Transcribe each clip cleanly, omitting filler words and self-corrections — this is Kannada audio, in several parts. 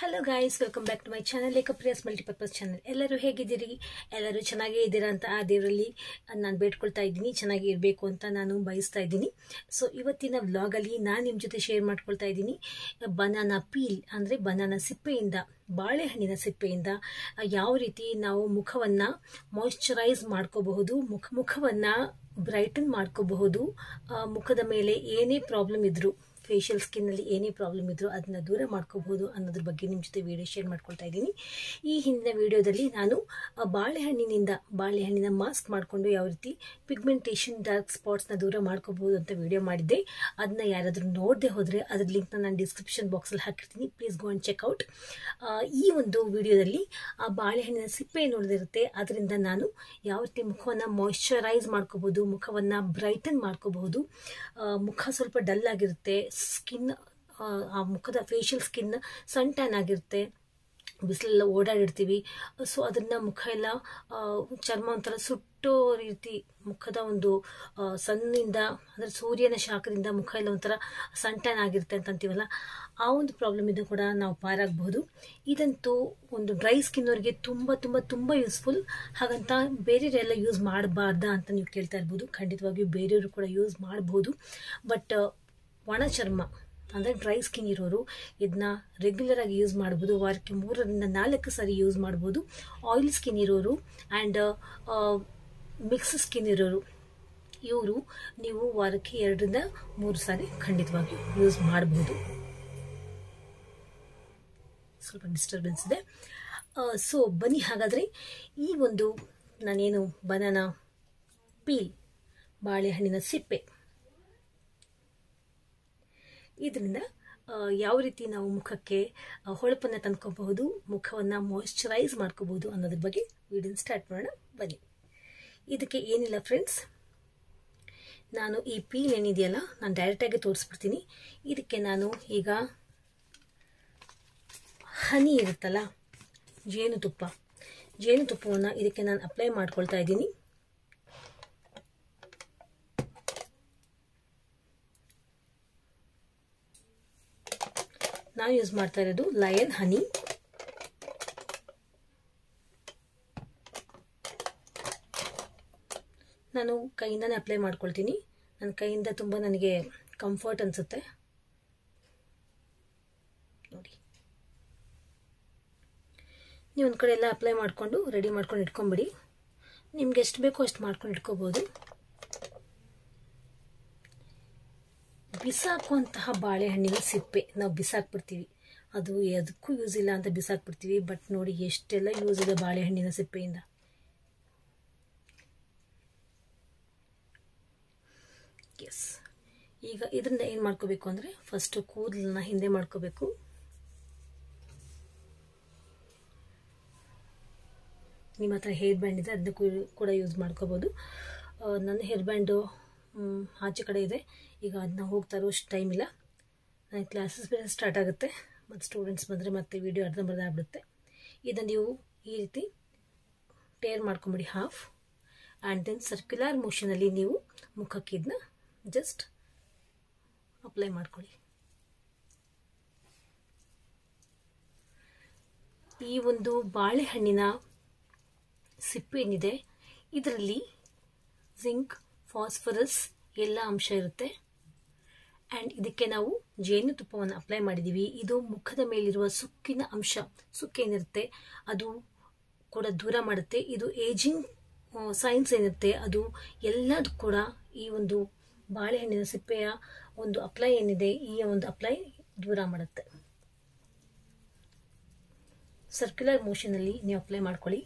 Hello guys, welcome back to my channel ಏಕಪ್ರಿಯಾಸ್ ಮಲ್ಟಿಪರ್ಪಸ್ ಚಾನಲ್. ಎಲ್ಲರೂ ಹೇಗಿದ್ದೀರಿ? ಎಲ್ಲರೂ ಚೆನ್ನಾಗೇ ಇದ್ದೀರಾ ಅಂತ ಆ ದೇವರಲ್ಲಿ ನಾನು ಬೇಡ್ಕೊಳ್ತಾ ಇದ್ದೀನಿ. ಚೆನ್ನಾಗಿ ಇರಬೇಕು ಅಂತ ನಾನು ಬಯಸ್ತಾ ಇದ್ದೀನಿ. ಸೊ ಇವತ್ತಿನ ವ್ಲಾಗಲ್ಲಿ ನಾನು ನಿಮ್ಮ ಜೊತೆ ಶೇರ್ ಮಾಡ್ಕೊಳ್ತಾ ಇದ್ದೀನಿ ಬನಾನಾ ಪೀಲ್ ಅಂದರೆ ಬನಾನಾ ಸಿಪ್ಪೆಯಿಂದ, ಬಾಳೆಹಣ್ಣಿನ ಸಿಪ್ಪೆಯಿಂದ ಯಾವ ರೀತಿ ನಾವು ಮುಖವನ್ನು ಮಾಯಿಶ್ಚರೈಸ್ ಮಾಡ್ಕೋಬಹುದು, ಮುಖವನ್ನು ಬ್ರೈಟನ್ ಮಾಡ್ಕೋಬಹುದು, ಮುಖದ ಮೇಲೆ ಏನೇ ಪ್ರಾಬ್ಲಮ್ ಇದ್ರೂ, ಫೇಶಿಯಲ್ ಸ್ಕಿನ್ನಲ್ಲಿ ಏನೇ ಪ್ರಾಬ್ಲಮ್ ಇದ್ದರೂ ಅದನ್ನ ದೂರ ಮಾಡ್ಕೋಬಹುದು ಅನ್ನೋದ್ರ ಬಗ್ಗೆ ನಿಮ್ಮ ಜೊತೆ ವಿಡಿಯೋ ಶೇರ್ ಮಾಡ್ಕೊಳ್ತಾ ಇದ್ದೀನಿ. ಈ ಹಿಂದಿನ ವಿಡಿಯೋದಲ್ಲಿ ನಾನು ಬಾಳೆಹಣ್ಣಿನ ಮಾಸ್ಕ್ ಮಾಡಿಕೊಂಡು ಯಾವ ರೀತಿ ಪಿಗ್ಮೆಂಟೇಷನ್, ಡಾರ್ಕ್ ಸ್ಪಾಟ್ಸ್ನ ದೂರ ಮಾಡ್ಕೋಬಹುದು ಅಂತ ವಿಡಿಯೋ ಮಾಡಿದ್ದೆ. ಅದನ್ನ ಯಾರಾದರೂ ನೋಡದೆ ಹೋದರೆ ಅದ್ರ ಲಿಂಕ್ನ ನಾನು ಡಿಸ್ಕ್ರಿಪ್ಷನ್ ಬಾಕ್ಸಲ್ಲಿ ಹಾಕಿರ್ತೀನಿ. Please go and check out. ಈ ಒಂದು ವಿಡಿಯೋದಲ್ಲಿ ಆ ಬಾಳೆಹಣ್ಣಿನ ಸಿಪ್ಪೆ ನೋಡಿದಿರುತ್ತೆ, ಅದರಿಂದ ನಾನು ಯಾವ ರೀತಿ ಮುಖವನ್ನು ಮಾಯಿಶ್ಚರೈಸ್ ಮಾಡ್ಕೋಬಹುದು, ಮುಖವನ್ನು ಬ್ರೈಟನ್ ಮಾಡ್ಕೋಬಹುದು. ಮುಖ ಸ್ವಲ್ಪ ಡಲ್ ಆಗಿರುತ್ತೆ, ಸ್ಕಿನ್, ಆ ಮುಖದ ಫೇಶಿಯಲ್ ಸ್ಕಿನ್ ಸನ್ ಟ್ಯಾನ್ ಆಗಿರುತ್ತೆ, ಬಿಸಿಲೆಲ್ಲ ಓಡಾಡಿರ್ತೀವಿ. ಸೊ ಅದನ್ನು ಮುಖ ಎಲ್ಲ ಚರ್ಮ ಒಂಥರ ಸುಟ್ಟೋ ರೀತಿ, ಮುಖದ ಒಂದು ಸನ್ನಿಂದ ಅಂದರೆ ಸೂರ್ಯನ ಶಾಖದಿಂದ ಮುಖ ಎಲ್ಲ ಒಂಥರ ಸನ್ ಟ್ಯಾನ್ ಆಗಿರುತ್ತೆ ಅಂತಂತೀವಲ್ಲ, ಆ ಒಂದು ಪ್ರಾಬ್ಲಮಿಂದ ಕೂಡ ನಾವು ಪಾರಾಗಬಹುದು. ಇದಂತೂ ಒಂದು ಡ್ರೈ ಸ್ಕಿನ್ನವರಿಗೆ ತುಂಬ ತುಂಬ ತುಂಬ ಯೂಸ್ಫುಲ್. ಹಾಗಂತ ಬೇರೆಯವರೆಲ್ಲ ಯೂಸ್ ಮಾಡಬಾರ್ದಾ ಅಂತ ನೀವು ಕೇಳ್ತಾ ಇರ್ಬೋದು. ಖಂಡಿತವಾಗಿಯೂ ಬೇರೆಯವರು ಕೂಡ ಯೂಸ್ ಮಾಡಬಹುದು. ಬಟ್ ಒಣ ಚರ್ಮ ಅಂದರೆ ಡ್ರೈ ಸ್ಕಿನ್ ಇರೋರು ಇದನ್ನ ರೆಗ್ಯುಲರ್ ಆಗಿ ಯೂಸ್ ಮಾಡ್ಬೋದು. ವಾರಕ್ಕೆ 3 ರಿಂದ 4 ಸಾರಿ ಯೂಸ್ ಮಾಡ್ಬೋದು. ಆಯಿಲ್ ಸ್ಕಿನ್ ಇರೋರು ಆ್ಯಂಡ್ ಮಿಕ್ಸ್ ಸ್ಕಿನ್ ಇರೋರು, ಇವರು ನೀವು ವಾರಕ್ಕೆ 2 ರಿಂದ 3 ಸಾರಿ ಖಂಡಿತವಾಗಿ ಯೂಸ್ ಮಾಡ್ಬೋದು. ಸ್ವಲ್ಪ ಡಿಸ್ಟರ್ಬೆನ್ಸ್ ಇದೆ. ಸೊ ಬನ್ನಿ ಹಾಗಾದರೆ ಈ ಒಂದು ನಾನೇನು ಬನಾನಾ ಪೀಲ್, ಬಾಳೆಹಣ್ಣಿನ ಸಿಪ್ಪೆ, ಇದರಿಂದ ಯಾವ ರೀತಿ ನಾವು ಮುಖಕ್ಕೆ ಹೊಳಪನ್ನು ತಂದ್ಕೋಬಹುದು, ಮುಖವನ್ನು ಮಾಯಿಶ್ಚರೈಸ್ ಮಾಡ್ಕೋಬಹುದು ಅನ್ನೋದ್ರ ಬಗ್ಗೆ ವಿಡಿಯೋನ ಸ್ಟಾರ್ಟ್ ಮಾಡೋಣ. ಬನ್ನಿ. ಇದಕ್ಕೆ ಏನಿಲ್ಲ ಫ್ರೆಂಡ್ಸ್, ನಾನು ಈ ಪೀಲ್ ಏನಿದೆಯಲ್ಲ ನಾನು ಡೈರೆಕ್ಟಾಗಿ ತೋರಿಸ್ಬಿಡ್ತೀನಿ. ಇದಕ್ಕೆ ನಾನು ಈಗ ಹನಿ ಇರುತ್ತಲ್ಲ, ಜೇನುತುಪ್ಪವನ್ನು ಇದಕ್ಕೆ ನಾನು ಅಪ್ಲೈ ಮಾಡ್ಕೊಳ್ತಾ ಇದ್ದೀನಿ. ನಾನು ಯೂಸ್ ಮಾಡ್ತಾ ಇರೋದು ಲಯನ್ ಹನಿ. ನಾನು ಕೈಯಿಂದನೇ ಅಪ್ಲೈ ಮಾಡ್ಕೊಳ್ತೀನಿ. ನನ್ನ ಕೈಯಿಂದ ತುಂಬ ನನಗೆ ಕಂಫರ್ಟ್ ಅನಿಸುತ್ತೆ. ನೋಡಿ, ನೀವು ಒಂದು ಕಡೆ ಎಲ್ಲ ಅಪ್ಲೈ ಮಾಡಿಕೊಂಡು ರೆಡಿ ಮಾಡ್ಕೊಂಡು ಇಟ್ಕೊಂಬಿಡಿ. ನಿಮ್ಗೆ ಎಷ್ಟು ಬೇಕೋ ಅಷ್ಟು ಮಾಡ್ಕೊಂಡು ಇಟ್ಕೋಬೋದು. ಬಿಸಾಕುವಂತಹ ಬಾಳೆಹಣ್ಣಿನ ಸಿಪ್ಪೆ ನಾವು ಬಿಸಾಕ್ಬಿಡ್ತೀವಿ, ಅದು ಅದಕ್ಕೂ ಯೂಸ್ ಇಲ್ಲ ಅಂತ ಬಿಸಾಕ್ಬಿಡ್ತೀವಿ. ಬಟ್ ನೋಡಿ ಎಷ್ಟೆಲ್ಲ ಯೂಸ್ ಇದೆ ಬಾಳೆಹಣ್ಣಿನ ಸಿಪ್ಪೆಯಿಂದ. ಎಸ್, ಈಗ ಇದರಿಂದ ಏನು ಮಾಡ್ಕೋಬೇಕು ಅಂದರೆ ಫಸ್ಟು ಕೂದಲನ್ನ ಹಿಂದೆ ಮಾಡ್ಕೋಬೇಕು. ನಿಮ್ಮ ಹತ್ರ ಹೇರ್ ಬ್ಯಾಂಡ್ ಇದೆ, ಅದನ್ನ ಕೂಡ ಯೂಸ್ ಮಾಡ್ಕೋಬೋದು. ನನ್ನ ಹೇರ್ ಬ್ಯಾಂಡು ಆಚೆ ಕಡೆ ಇದೆ. ಈಗ ಅದನ್ನ ಹೋಗ್ತಾ ಇರೋಷ್ಟು ಟೈಮ್ ಇಲ್ಲ, ನನ್ನ ಕ್ಲಾಸಸ್ ಬೇರೆ ಸ್ಟಾರ್ಟ್ ಆಗುತ್ತೆ, ಮತ್ತು ಸ್ಟೂಡೆಂಟ್ಸ್ ಬಂದರೆ ಮತ್ತೆ ವಿಡಿಯೋ ಅರ್ಧಂಬರ್ಧ ಆಗ್ಬಿಡುತ್ತೆ. ಇದನ್ನು ನೀವು ಈ ರೀತಿ ಟೇರ್ ಮಾಡ್ಕೊಂಬಿಡಿ ಹಾಫ್, ಆ್ಯಂಡ್ ದೆನ್ ಸರ್ಕ್ಯುಲರ್ ಮೋಷನಲ್ಲಿ ನೀವು ಮುಖಕ್ಕೆ ಇದನ್ನ ಜಸ್ಟ್ ಅಪ್ಲೈ ಮಾಡ್ಕೊಳ್ಳಿ. ಈ ಒಂದು ಬಾಳೆಹಣ್ಣಿನ ಸಿಪ್ಪೆ ಏನಿದೆ ಇದರಲ್ಲಿ ಜಿಂಕ್, ಫಾಸ್ಫರಸ್ ಎಲ್ಲ ಅಂಶ ಇರುತ್ತೆ. ಆ್ಯಂಡ್ ಇದಕ್ಕೆ ನಾವು ಜೇನುತುಪ್ಪವನ್ನು ಅಪ್ಲೈ ಮಾಡಿದ್ದೀವಿ. ಇದು ಮುಖದ ಮೇಲಿರುವ ಸುಕ್ಕಿನ ಅಂಶ, ಸುಕ್ಕೇನಿರುತ್ತೆ ಅದು ಕೂಡ ದೂರ ಮಾಡುತ್ತೆ. ಇದು ಏಜಿಂಗ್ ಸೈನ್ಸ್ ಏನಿರುತ್ತೆ ಅದು ಎಲ್ಲದೂ ಕೂಡ ಈ ಒಂದು ಬಾಳೆಹಣ್ಣಿನ ಸಿಪ್ಪೆಯ ಒಂದು ಅಪ್ಲೈ ಏನಿದೆ, ಈ ಒಂದು ಅಪ್ಲೈ ದೂರ ಮಾಡುತ್ತೆ. ಸರ್ಕ್ಯುಲರ್ ಮೋಷನಲ್ಲಿ ನೀವು ಅಪ್ಲೈ ಮಾಡ್ಕೊಳ್ಳಿ.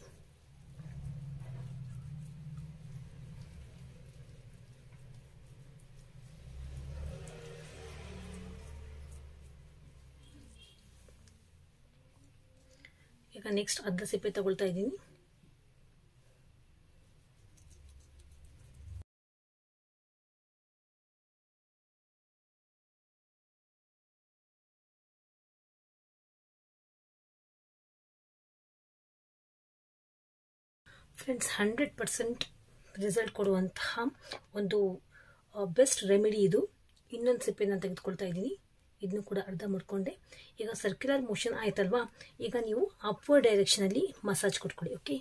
ಈಗ ನೆಕ್ಸ್ಟ್ ಅರ್ಧ ಸಿಪ್ಪೆ ತಗೊಳ್ತಾ ಇದ್ದೀನಿ. ಫ್ರೆಂಡ್ಸ್, 100% ರಿಸಲ್ಟ್ ಕೊಡುವಂತಹ ಒಂದು ಬೆಸ್ಟ್ ರೆಮಿಡಿ ಇದು. ಇನ್ನೊಂದು ಸಿಪ್ಪೆ ನಾನು ತೆಗೆದುಕೊಳ್ತಾ ಇದ್ದೀನಿ. ಇದನ್ನು ಕೂಡ ಅರ್ಧ ಮಾಡ್ಕೊಂಡೆ. ಈಗ ಸರ್ಕ್ಯುಲರ್ ಮೋಷನ್ ಆಯ್ತಲ್ವಾ, ಈಗ ನೀವು ಅಪ್ವರ್ಡ್ ಡೈರೆಕ್ಷನಲ್ಲಿ ಮಸಾಜ್ ಕೊಟ್ಕೊಳ್ಳಿ. ಓಕೆ,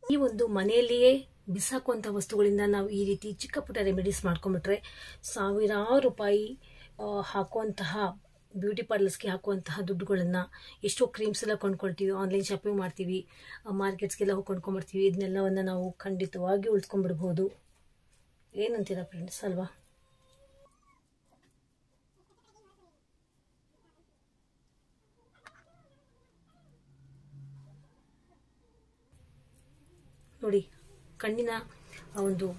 ಈ ಒಂದು ಮನೆಯಲ್ಲಿಯೇ ಬಿಸಾಕುವಂಥ ವಸ್ತುಗಳಿಂದ ನಾವು ಈ ರೀತಿ ಚಿಕ್ಕ ಪುಟ್ಟ ರೆಮಿಡೀಸ್ ಮಾಡ್ಕೊಂಡ್ಬಿಟ್ರೆ ಸಾವಿರಾರು ರೂಪಾಯಿ ಹಾಕುವಂತಹ ಬ್ಯೂಟಿ ಪಾರ್ಲರ್ಸ್ಗೆ ಹಾಕುವಂತಹ ದುಡ್ಡುಗಳನ್ನು, ಎಷ್ಟೋ ಕ್ರೀಮ್ಸ್ ಎಲ್ಲ ಕೊಂಡ್ಕೊಳ್ತೀವಿ, ಆನ್ಲೈನ್ ಶಾಪಿಂಗ್ ಮಾಡ್ತೀವಿ, ಮಾರ್ಕೆಟ್ಸ್ಗೆಲ್ಲ ಹೋಗಿ ಕೊಂಡ್ಕೊಂಡ್ಬರ್ತೀವಿ, ಇದನ್ನೆಲ್ಲವನ್ನು ನಾವು ಖಂಡಿತವಾಗಿ ಉಳಿಸ್ಕೊಂಡ್ಬಿಡ್ಬೋದು. ಏನಂತೀರಾ ಫ್ರೆಂಡ್ಸ್, ಅಲ್ವಾ? ನೋಡಿ, ಕಣ್ಣಿನ ಒಂದು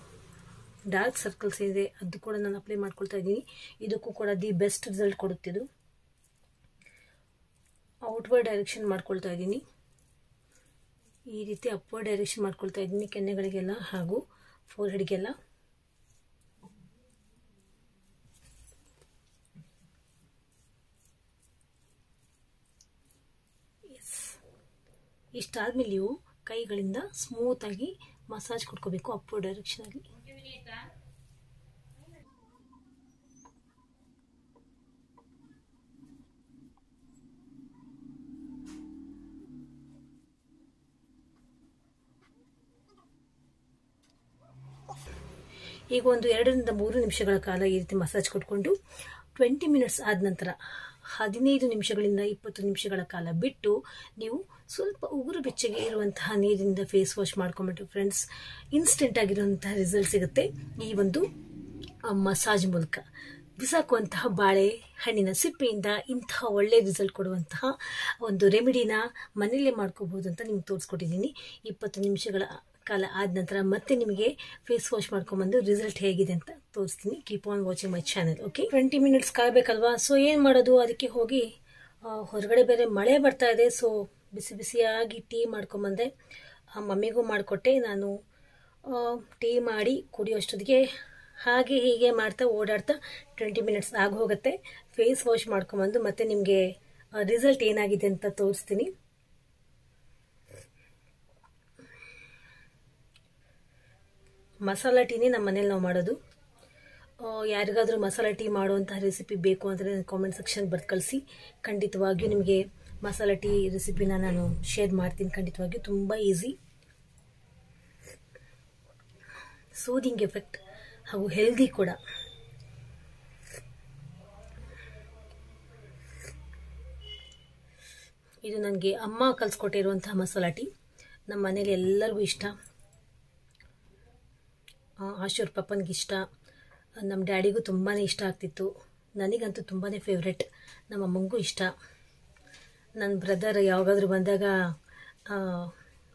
ಡಾರ್ಕ್ ಸರ್ಕಲ್ಸ್ ಇದೆ, ಅದು ಕೂಡ ನಾನು ಅಪ್ಲೈ ಮಾಡ್ಕೊಳ್ತಾ ಇದ್ದೀನಿ. ಇದಕ್ಕೂ ಕೂಡ ದಿ ಬೆಸ್ಟ್ ರಿಸಲ್ಟ್ ಕೊಡುತ್ತಿದ್ದು. ಔಟ್ವರ್ಡ್ ಡೈರೆಕ್ಷನ್ ಮಾಡ್ಕೊಳ್ತಾ ಇದ್ದೀನಿ, ಈ ರೀತಿ ಅಪ್ವರ್ಡ್ ಡೈರೆಕ್ಷನ್ ಮಾಡ್ಕೊಳ್ತಾ ಇದ್ದೀನಿ ಕೆನ್ನೆಗಳಿಗೆಲ್ಲ ಹಾಗೂ ಫೋರ್ಹೆಡ್ಗೆಲ್ಲ. ಎಸ್, ಇಷ್ಟಾದ್ಮೇಲೆ ನೀವು ಕೈಗಳಿಂದ ಸ್ಮೂತ್ ಆಗಿ ಮಸಾಜ್ ಕೊಡ್ಕೋಬೇಕು ಅಪ್ವರ್ಡ್ ಡೈರೆಕ್ಷನ್ ಅಲ್ಲಿ. ಈಗ ಒಂದು 2 ರಿಂದ 3 ನಿಮಿಷಗಳ ಕಾಲ ಈ ರೀತಿ ಮಸಾಜ್ ಕೊಟ್ಕೊಂಡು 20 ಮಿನಿಟ್ಸ್ ಆದ ನಂತರ 15 ನಿಮಿಷಗಳಿಂದ 20 ನಿಮಿಷಗಳ ಕಾಲ ಬಿಟ್ಟು ನೀವು ಸ್ವಲ್ಪ ಉಗುರು ಬೆಚ್ಚಗೆ ಇರುವಂತಹ ನೀರಿನಿಂದ ಫೇಸ್ ವಾಶ್ ಮಾಡ್ಕೊಂಡ್ಬಿಟ್ಟು ಫ್ರೆಂಡ್ಸ್, ಇನ್ಸ್ಟೆಂಟ್ ಆಗಿರುವಂತಹ ರಿಸಲ್ಟ್ ಸಿಗುತ್ತೆ ಈ ಒಂದು ಮಸಾಜ್ ಮೂಲಕ. ಬಿಸಾಕುವಂತಹ ಬಾಳೆ ಹಣ್ಣಿನ ಸಿಪ್ಪೆಯಿಂದ ಇಂತಹ ಒಳ್ಳೆ ರಿಸಲ್ಟ್ ಕೊಡುವಂತಹ ಒಂದು ರೆಮಿಡಿನ ಮನೆಯಲ್ಲೇ ಮಾಡ್ಕೋಬಹುದು ಅಂತ ನಿಮ್ಗೆ ತೋರಿಸ್ಕೊಟ್ಟಿದ್ದೀನಿ. 20 ನಿಮಿಷಗಳ ಕಾಲ ಆದ ನಂತರ ಮತ್ತೆ ನಿಮಗೆ ಫೇಸ್ ವಾಶ್ ಮಾಡ್ಕೊಂಡ್ಬಂದು ರಿಸಲ್ಟ್ ಹೇಗಿದೆ ಅಂತ ತೋರಿಸ್ತೀನಿ. Keep on watching my channel. Okay, 20 minutes ಕಾಯಬೇಕಲ್ವಾ, ಸೊ ಏನು ಮಾಡೋದು, ಅದಕ್ಕೆ ಹೋಗಿ ಹೊರಗಡೆ ಬೇರೆ ಮಳೆ ಬರ್ತಾ ಇದೆ, ಸೊ ಬಿಸಿ ಬಿಸಿಯಾಗಿ ಟೀ ಮಾಡ್ಕೊಂಬಂದೆ. ಮಮ್ಮಿಗೂ ಮಾಡಿಕೊಟ್ಟೆ. ನಾನು ಟೀ ಮಾಡಿ ಕುಡಿಯೋಷ್ಟೊತ್ತಿಗೆ ಹಾಗೆ ಹೀಗೆ ಮಾಡ್ತಾ ಓಡಾಡ್ತಾ 20 ಮಿನಿಟ್ಸ್ ಆಗಿ ಹೋಗುತ್ತೆ. ಫೇಸ್ ವಾಶ್ ಮಾಡ್ಕೊಂಬಂದು ಮತ್ತೆ ನಿಮಗೆ ರಿಸಲ್ಟ್ ಏನಾಗಿದೆ ಅಂತ ತೋರಿಸ್ತೀನಿ. ಮಸಾಲ ಟೀನೇ ನಮ್ಮ ಮನೇಲಿ ನಾವು ಮಾಡೋದು. ಯಾರಿಗಾದರೂ ಮಸಾಲ ಟೀ ಮಾಡುವಂತಹ ರೆಸಿಪಿ ಬೇಕು ಅಂದರೆ ಕಾಮೆಂಟ್ ಸೆಕ್ಷನ್ ಬರ್ದು ಕಳಿಸಿ. ಖಂಡಿತವಾಗಿಯೂ ನಿಮಗೆ ಮಸಾಲ ಟೀ ರೆಸಿಪಿನ ನಾನು ಶೇರ್ ಮಾಡ್ತೀನಿ. ಖಂಡಿತವಾಗಿಯೂ ತುಂಬ ಈಸಿ, ಸೂದಿಂಗ್ ಎಫೆಕ್ಟ್ ಹಾಗೂ ಹೆಲ್ದಿ ಕೂಡ. ಇದು ನನಗೆ ಅಮ್ಮ ಕಲಿಸ್ಕೊಟ್ಟಿರುವಂತಹ ಮಸಾಲ ಟೀ. ನಮ್ಮ ಮನೇಲಿ ಎಲ್ಲರಿಗೂ ಇಷ್ಟ. ಆಶೂರ್ ಪಪ್ಪನಿಗೆ ಇಷ್ಟ, ನಮ್ಮ ಡ್ಯಾಡಿಗೂ ತುಂಬಾ ಇಷ್ಟ ಆಗ್ತಿತ್ತು, ನನಗಂತೂ ತುಂಬಾ ಫೇವ್ರೆಟ್, ನಮ್ಮ ಅಮ್ಮಂಗೂ ಇಷ್ಟ. ನನ್ನ ಬ್ರದರ್ ಯಾವಾಗಾದರೂ ಬಂದಾಗ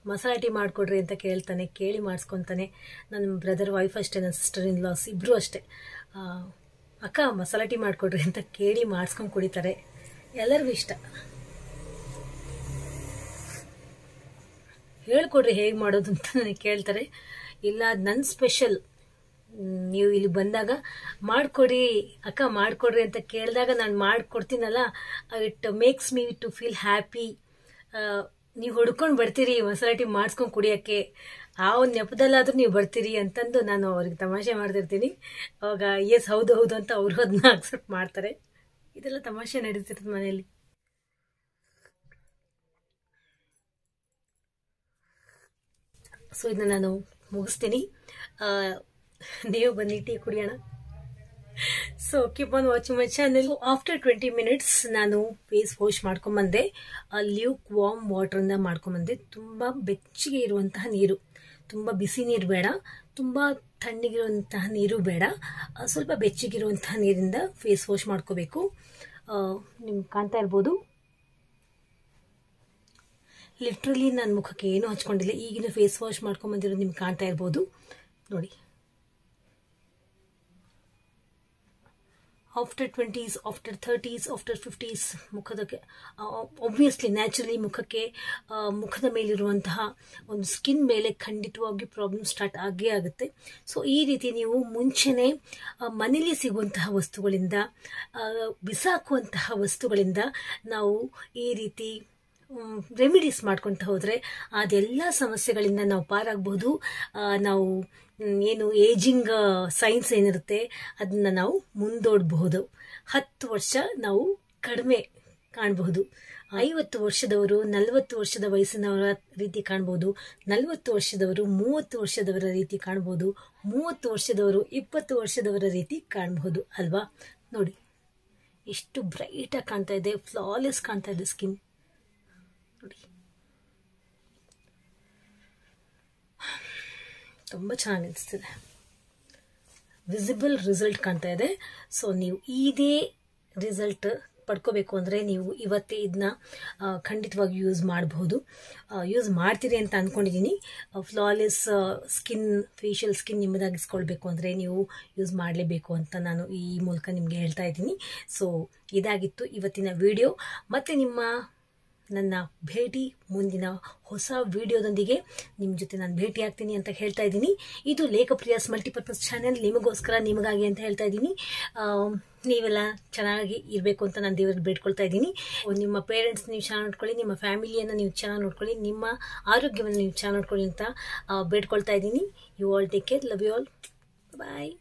ಮಸಾಲ ಟೀ ಮಾಡಿಕೊಡ್ರಿ ಅಂತ ಕೇಳ್ತಾನೆ, ಕೇಳಿ ಮಾಡಿಸ್ಕೊತಾನೆ. ನನ್ನ ಬ್ರದರ್ ವೈಫ್ ಅಷ್ಟೇ, ನನ್ನ ಸಿಸ್ಟರ್ ಇನ್ ಲಾಸ್ ಇಬ್ಬರು ಅಷ್ಟೇ, ಅಕ್ಕ ಮಸಾಲ ಟೀ ಮಾಡಿಕೊಡ್ರಿ ಅಂತ ಕೇಳಿ ಮಾಡಿಸ್ಕೊಂಡು ಕುಡಿತಾರೆ. ಎಲ್ಲರಿಗೂ ಇಷ್ಟ. ಹೇಳ್ಕೊಡ್ರಿ ಹೇಗೆ ಮಾಡೋದು ಅಂತ ನನಗೆ ಕೇಳ್ತಾರೆ. ಇಲ್ಲ, ನನ್ನ ಸ್ಪೆಷಲ್, ನೀವು ಇಲ್ಲಿ ಬಂದಾಗ ಮಾಡಿಕೊಡಿ ಅಕ್ಕ ಮಾಡಿಕೊಡ್ರಿ ಅಂತ ಕೇಳಿದಾಗ ನಾನು ಮಾಡಿಕೊಡ್ತೀನಲ್ಲ, it makes me to feel happy. ನೀವು ಹುಡ್ಕೊಂಡು ಬರ್ತೀರಿ ಮಸಾಲ ಟೀ ಮಾಡಿಸ್ಕೊಂಡು ಕುಡಿಯೋಕ್ಕೆ, ಆ ಒಂದು ನೆಪದಲ್ಲಾದರೂ ನೀವು ಬರ್ತೀರಿ ಅಂತಂದು ನಾನು ಅವ್ರಿಗೆ ತಮಾಷೆ ಮಾಡ್ತಿರ್ತೀನಿ. ಅವಾಗ ಎಸ್ ಹೌದು ಹೌದು ಅಂತ ಅವರು ಅದನ್ನ ಅಕ್ಸೆಪ್ಟ್ ಮಾಡ್ತಾರೆ. ಇದೆಲ್ಲ ತಮಾಷೆ ನಡೀತಿರ್ತದೆ ಮನೆಯಲ್ಲಿ. ಸೊ ಇದನ್ನ ನಾನು ಮುಗಿಸ್ತೀನಿ. ನೀವು ಬನ್ನಿ ಟೀ ಕುಡಿಯೋಣ. So keep on watching my channel. After 20 minutes ನಾನು ಫೇಸ್ ವಾಶ್ ಮಾಡ್ಕೊಂಬಂದೆ. ಲ್ಯೂಕ್ ವಾರ್ಮ್ ವಾಟರ್ನ ಮಾಡ್ಕೊಂಬಂದೆ. ತುಂಬ ಬೆಚ್ಚಗೆ ಇರುವಂತಹ ನೀರು, ತುಂಬ ಬಿಸಿ ನೀರು ಬೇಡ, ತುಂಬ ತಣ್ಣಗಿರುವಂತಹ ನೀರು ಬೇಡ, ಸ್ವಲ್ಪ ಬೆಚ್ಚಗಿರುವಂತಹ ನೀರಿಂದ ಫೇಸ್ ವಾಶ್ ಮಾಡ್ಕೋಬೇಕು. ನಿಮ್ಗೆ ಕಾಣ್ತಾ ಇರ್ಬೋದು, ಲಿಟ್ರಲಿ ನನ್ನ ಮುಖಕ್ಕೆ ಏನೂ ಹಚ್ಕೊಂಡಿಲ್ಲ. ಈಗಿನ ಫೇಸ್ ವಾಶ್ ಮಾಡ್ಕೊಂಬಂದಿರೋದು ನಿಮ್ಗೆ ಕಾಣ್ತಾ ಇರ್ಬೋದು ನೋಡಿ. After 20s, after 30s, after 50s ಮುಖದಕ್ಕೆ ಒಬ್ವಿಯಸ್ಲಿ ನ್ಯಾಚುರಲಿ ಮುಖದ ಮೇಲಿರುವಂತಹ ಒಂದು ಸ್ಕಿನ್ ಮೇಲೆ ಖಂಡಿತವಾಗಿ ಪ್ರಾಬ್ಲಮ್ ಸ್ಟಾರ್ಟ್ ಆಗೇ ಆಗುತ್ತೆ. ಸೊ ಈ ರೀತಿ ನೀವು ಮುಂಚೆನೇ ಮನೇಲಿ ಸಿಗುವಂತಹ ವಸ್ತುಗಳಿಂದ, ಬಿಸಾಕುವಂತಹ ವಸ್ತುಗಳಿಂದ ನಾವು ಈ ರೀತಿ ರೆಮಿಡೀಸ್ ಮಾಡ್ಕೊತ ಹೋದರೆ ಅದೆಲ್ಲ ಸಮಸ್ಯೆಗಳಿಂದ ನಾವು ಪಾರಾಗಬಹುದು. ನಾವು ಏನು ಏಜಿಂಗ್ ಸೈನ್ಸ್ ಏನಿರುತ್ತೆ ಅದನ್ನ ನಾವು ಮುಂದೂಡಬಹುದು. 10 ವರ್ಷ ನಾವು ಕಡಿಮೆ ಕಾಣಬಹುದು. 50 ವರ್ಷದವರು 40 ವರ್ಷದ ವಯಸ್ಸಿನವರ ರೀತಿ ಕಾಣ್ಬೋದು, 40 ವರ್ಷದವರು 30 ವರ್ಷದವರ ರೀತಿ ಕಾಣ್ಬೋದು, 30 ವರ್ಷದವರು 20 ವರ್ಷದವರ ರೀತಿ ಕಾಣಬಹುದು ಅಲ್ವಾ. ನೋಡಿ ಎಷ್ಟು ಬ್ರೈಟಾಗಿ ಕಾಣ್ತಾ ಇದೆ, ಫ್ಲಾಲೆಸ್ ಕಾಣ್ತಾ ಇದೆ ಸ್ಕಿನ್ ನೋಡಿ, ತುಂಬ ಚೆನ್ನಾಗಿ ಅನಿಸ್ತಿದೆ. ವಿಸಿಬಲ್ ರಿಸಲ್ಟ್ ಕಾಣ್ತಾ ಇದೆ. ಸೊ ನೀವು ಇದೇ ರಿಸಲ್ಟ್ ಪಡ್ಕೋಬೇಕು ಅಂದರೆ ನೀವು ಇವತ್ತೇ ಇದನ್ನ ಖಂಡಿತವಾಗಿ ಯೂಸ್ ಮಾಡಬಹುದು. ಯೂಸ್ ಮಾಡ್ತೀರಿ ಅಂತ ಅಂದ್ಕೊಂಡಿದ್ದೀನಿ. ಫ್ಲಾಲೆಸ್ ಸ್ಕಿನ್, ಫೇಶಿಯಲ್ ಸ್ಕಿನ್ ನಿಮ್ಮದಾಗಿಸ್ಕೊಳ್ಬೇಕು ಅಂದರೆ ನೀವು ಯೂಸ್ ಮಾಡಲೇಬೇಕು ಅಂತ ನಾನು ಈ ಮೂಲಕ ನಿಮಗೆ ಹೇಳ್ತಾ ಇದ್ದೀನಿ. ಸೊ ಇದಾಗಿತ್ತು ಇವತ್ತಿನ ವಿಡಿಯೋ. ಮತ್ತು ನನ್ನ ಭೇಟಿ ಮುಂದಿನ ಹೊಸ ವಿಡಿಯೋದೊಂದಿಗೆ ನಿಮ್ಮ ಜೊತೆ ನಾನು ಭೇಟಿ ಆಗ್ತೀನಿ ಅಂತ ಹೇಳ್ತಾ ಇದ್ದೀನಿ. ಇದು ಲೇಖಪ್ರಿಯಾಸ್ ಮಲ್ಟಿಪರ್ಪಸ್ ಚಾನೆಲ್, ನಿಮಗೋಸ್ಕರ ನಿಮಗಾಗಿ ಅಂತ ಹೇಳ್ತಾ ಇದ್ದೀನಿ. ನೀವೆಲ್ಲ ಚೆನ್ನಾಗಿ ಇರಬೇಕು ಅಂತ ನಾನು ದೇವರಿಗೆ ಬೇಡ್ಕೊಳ್ತಾ ಇದ್ದೀನಿ. ನಿಮ್ಮ ಪೇರೆಂಟ್ಸ್ ನೀವು ಚೆನ್ನಾಗಿ ನೋಡ್ಕೊಳ್ಳಿ, ನಿಮ್ಮ ಫ್ಯಾಮಿಲಿಯನ್ನು ನೀವು ಚೆನ್ನಾಗಿ ನೋಡ್ಕೊಳ್ಳಿ, ನಿಮ್ಮ ಆರೋಗ್ಯವನ್ನು ನೀವು ಚೆನ್ನಾಗಿ ನೋಡ್ಕೊಳ್ಳಿ ಅಂತ ಬೇಡ್ಕೊಳ್ತಾ ಇದ್ದೀನಿ. You all take care, love you all, bye.